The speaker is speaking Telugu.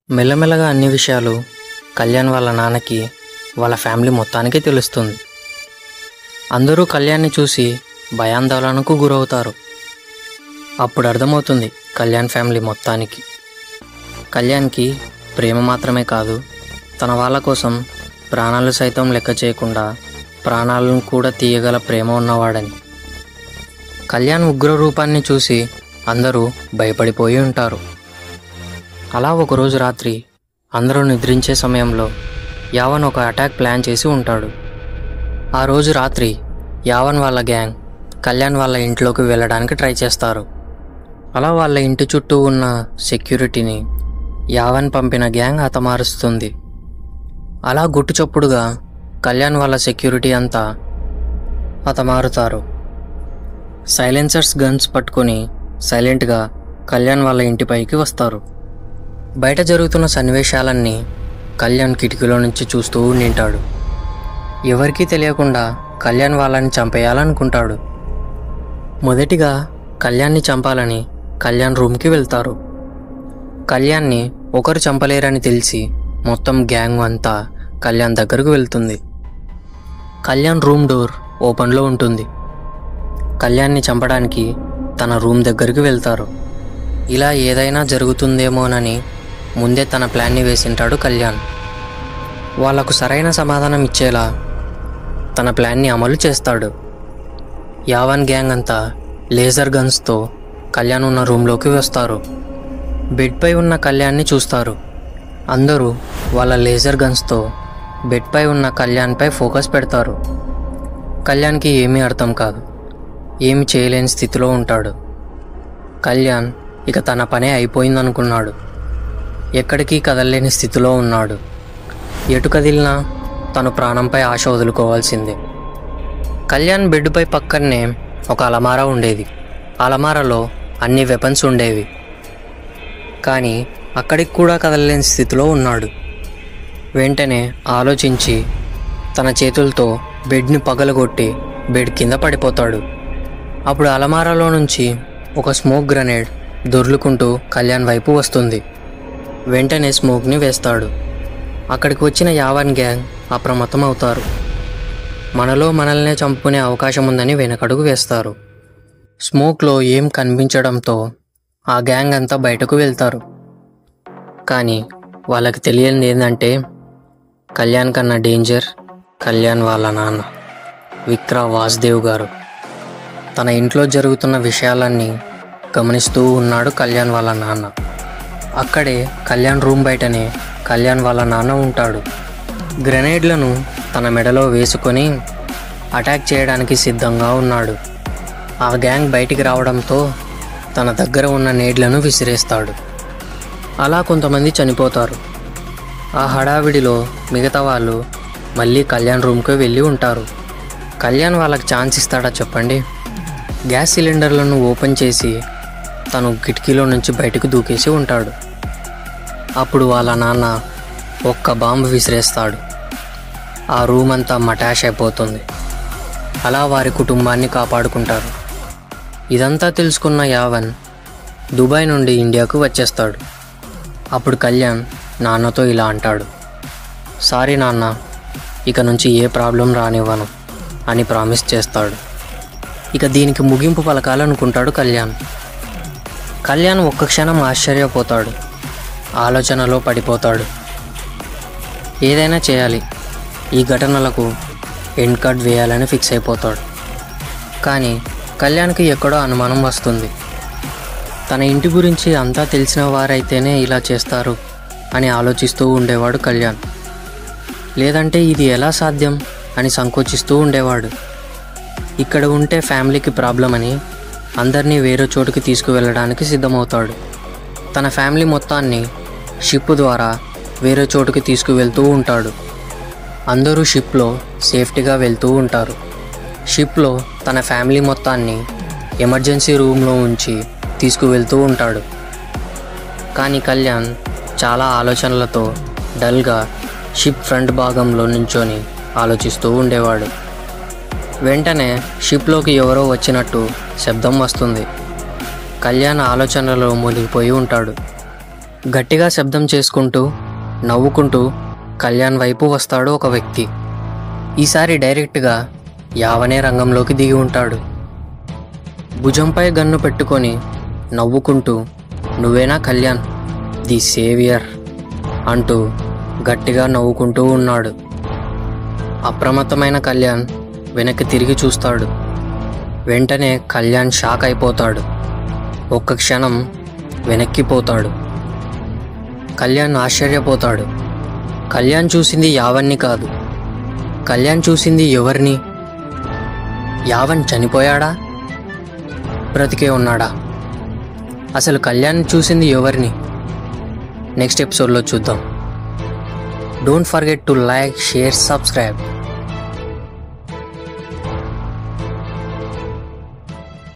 మెల్లమెల్లగా అన్ని విషయాలు కళ్యాణ్ వాళ్ళ నాన్నకి వాళ్ళ ఫ్యామిలీ మొత్తానికి తెలుస్తుంది. అందరూ కళ్యాణ్ని చూసి భయాందోళనకు గురవుతారు. అప్పుడు అర్థమవుతుంది కళ్యాణ్ ఫ్యామిలీ మొత్తానికి కళ్యాణ్కి ప్రేమ మాత్రమే కాదు, తన వాళ్ళ కోసం ప్రాణాలు సైతం లెక్క చేయకుండా ప్రాణాలను కూడా తీయగల ప్రేమ ఉన్నవాడని. కళ్యాణ్ ఉగ్ర రూపాన్ని చూసి అందరూ భయపడిపోయి ఉంటారు. అలా ఒకరోజు రాత్రి అందరూ నిద్రించే సమయంలో యావన్ ఒక అటాక్ ప్లాన్ చేసి ఉంటాడు. ఆ రోజు రాత్రి యావన్ వాళ్ళ గ్యాంగ్ కళ్యాణ్ వాళ్ళ ఇంట్లోకి వెళ్ళడానికి ట్రై చేస్తారు. అలా వాళ్ళ ఇంటి చుట్టూ ఉన్న సెక్యూరిటీని యావన్ పంపిన గ్యాంగ్ హతమారుస్తుంది. అలా గుట్టుచప్పుడుగా కళ్యాణ్ వాళ్ళ సెక్యూరిటీ అంతా హతమారుతారు. సైలెన్సర్స్ గన్స్ పట్టుకొని సైలెంట్గా కళ్యాణ్ వాళ్ళ ఇంటిపైకి వస్తారు. బయట జరుగుతున్న సన్నివేశాలన్నీ కళ్యాణ్ కిటికీలో నుంచి చూస్తూ ఉండింటాడు. ఎవరికీ తెలియకుండా కళ్యాణ్ వాళ్ళని చంపేయాలనుకుంటాడు. మొదటిగా కళ్యాణ్ని చంపాలని కళ్యాణ్ రూమ్కి వెళ్తారు. కళ్యాణ్ని ఒకరు చంపలేరని తెలిసి మొత్తం గ్యాంగ్ అంతా కళ్యాణ్ దగ్గరకు వెళ్తుంది. కళ్యాణ్ రూమ్ డోర్ ఓపెన్లో ఉంటుంది. కళ్యాణ్ని చంపడానికి తన రూమ్ దగ్గరికి వెళ్తారు. ఇలా ఏదైనా జరుగుతుందేమోనని ముందే తన ప్లాన్ని వేసింటాడు కళ్యాణ్. వాళ్లకు సరైన సమాధానం ఇచ్చేలా తన ప్లాన్ని అమలు చేస్తాడు. యావన్ గ్యాంగ్ అంతా లేజర్ గన్స్తో కళ్యాణ్ ఉన్న రూమ్లోకి వస్తారు. బెడ్పై ఉన్న కళ్యాణ్ని చూస్తారు. అందరూ వాళ్ళ లేజర్ గన్స్తో బెడ్పై ఉన్న కళ్యాణ్పై ఫోకస్ పెడతారు. కళ్యాణ్కి ఏమీ అర్థం కాదు, ఏమి చేయలేని స్థితిలో ఉంటాడు. కళ్యాణ్ ఇక తన పనే అయిపోయిందనుకున్నాడు. ఎక్కడికి కదలలేని స్థితిలో ఉన్నాడు. ఎటు కదిలినా తను ప్రాణంపై ఆశ వదులుకోవాల్సిందే. కళ్యాణ్ బెడ్పై పక్కనే ఒక అలమారా ఉండేది. అలమారాలో అన్ని వెపన్స్ ఉండేవి. కానీ అక్కడికి కూడా కదలలేని స్థితిలో ఉన్నాడు. వెంటనే ఆలోచించి తన చేతులతో బెడ్ని పగలగొట్టి బెడ్ కింద పడిపోతాడు. అప్పుడు అలమారాలో నుంచి ఒక స్మోక్ గ్రెనేడ్ దొర్లుకుంటూ కళ్యాణ్ వైపు వస్తుంది. వెంటనే స్మోక్ని వేస్తాడు. అక్కడికి వచ్చిన యావన్ గ్యాంగ్ అప్రమత్తం అవుతారు. మనలో మనల్నే చంపుకునే అవకాశం ఉందని వెనకడుగు వేస్తారు. స్మోక్లో ఏం కనిపించడంతో ఆ గ్యాంగ్ అంతా బయటకు వెళ్తారు. కానీ వాళ్ళకి తెలియనిది ఏంటంటే కళ్యాణ్ కన్నా డేంజర్ కళ్యాణ్ వాళ్ళ నాన్న విక్రా వాసుదేవ్ గారు. తన ఇంట్లో జరుగుతున్న విషయాలన్నీ గమనిస్తూ ఉన్నాడు కళ్యాణ్ వాళ్ళ నాన్న. అక్కడే కళ్యాణ్ రూమ్ బయటనే కళ్యాణ్ వాళ్ళ నాన్న ఉంటాడు. గ్రెనేడ్లను తన మెడలో వేసుకొని అటాక్ చేయడానికి సిద్ధంగా ఉన్నాడు. ఆ గ్యాంగ్ బయటికి రావడంతో తన దగ్గర ఉన్న నేడ్లను విసిరేస్తాడు. అలా కొంతమంది చనిపోతారు. ఆ హడావిడిలో మిగతా వాళ్ళు మళ్ళీ కళ్యాణ్ రూమ్కి వెళ్ళి ఉంటారు. కళ్యాణ్ వాళ్ళకి ఛాన్స్ ఇస్తాడా చెప్పండి? గ్యాస్ సిలిండర్లను ఓపెన్ చేసి తను కిటికీలో నుంచి బయటకు దూకేసి ఉంటాడు. అప్పుడు వాళ్ళ నాన్న ఒక్క బాంబు విసిరేస్తాడు. ఆ రూమ్ అంతా మటాష్ అయిపోతుంది. అలా వారి కుటుంబాన్ని కాపాడుకుంటారు. ఇదంతా తెలుసుకున్న యావన్ దుబాయ్ నుండి ఇండియాకు వచ్చేస్తాడు. అప్పుడు కళ్యాణ్ నాన్నతో ఇలా అంటాడు, సారీ నాన్న, ఇక నుంచి ఏ ప్రాబ్లం రానివ్వను అని ప్రామిస్ చేస్తాడు. ఇక దీనికి ముగింపు పలకాలనుకుంటాడు కళ్యాణ్. కళ్యాణ్ ఒక్క క్షణం ఆశ్చర్యపోతాడు. ఆలోచనలో పడిపోతాడు. ఏదైనా చేయాలి, ఈ ఘటనలకు ఎండ్ కార్డ్ వేయాలని ఫిక్స్ అయిపోతాడు. కానీ కళ్యాణ్కి ఎక్కడో అనుమానం వస్తుంది. తన ఇంటి గురించి అంతా తెలిసిన వారైతేనే ఇలా చేస్తారు అని ఆలోచిస్తూ ఉండేవాడు కళ్యాణ్. లేదంటే ఇది ఎలా సాధ్యం అని సంకోచిస్తూ ఉండేవాడు. ఇక్కడ ఉంటే ఫ్యామిలీకి ప్రాబ్లం అని అందరినీ వేరే చోటుకి తీసుకువెళ్ళడానికి సిద్ధమవుతాడు. తన ఫ్యామిలీ మొత్తాన్ని షిప్ ద్వారా వేరే చోటుకి తీసుకువెళ్తూ ఉంటాడు. అందరూ షిప్లో సేఫ్టీగా వెళ్తూ ఉంటారు. షిప్లో తన ఫ్యామిలీ మొత్తాన్ని ఎమర్జెన్సీ రూమ్లో ఉంచి తీసుకువెళ్తూ ఉంటాడు. కానీ కళ్యాణ్ చాలా ఆలోచనలతో డల్గా షిప్ ఫ్రంట్ భాగంలో నించొని ఆలోచిస్తూ ఉండేవాడు. వెంటనే షిప్లోకి ఎవరో వచ్చినట్టు శబ్దం వస్తుంది. కళ్యాణ్ ఆలోచనలో మునిగిపోయి ఉంటాడు. గట్టిగా శబ్దం చేసుకుంటూ నవ్వుకుంటూ కళ్యాణ్ వైపు వస్తాడు ఒక వ్యక్తి. ఈసారి డైరెక్ట్గా యావనే రంగంలోకి దిగి ఉంటాడు. భుజంపై గన్ను పెట్టుకొని నవ్వుకుంటూ, నువ్వేనా కళ్యాణ్, ది సేవియర్ అంటూ గట్టిగా నవ్వుకుంటూ ఉన్నాడు. అప్రమత్తమైన కళ్యాణ్ వెనక్కి తిరిగి చూస్తాడు. వెంటనే కళ్యాణ్ షాక్ అయిపోతాడు. ఒక్క క్షణం వెనక్కిపోతాడు. కళ్యాణ్ ఆశ్చర్యపోతాడు. కళ్యాణ్ చూసింది యావన్ని కాదు. కళ్యాణ్ చూసింది ఎవరిని? యావన్ చనిపోయాడా, బ్రతికే ఉన్నాడా? అసలు కళ్యాణ్ చూసింది ఎవరిని? నెక్స్ట్ ఎపిసోడ్లో చూద్దాం. Don't forget to like, share, subscribe.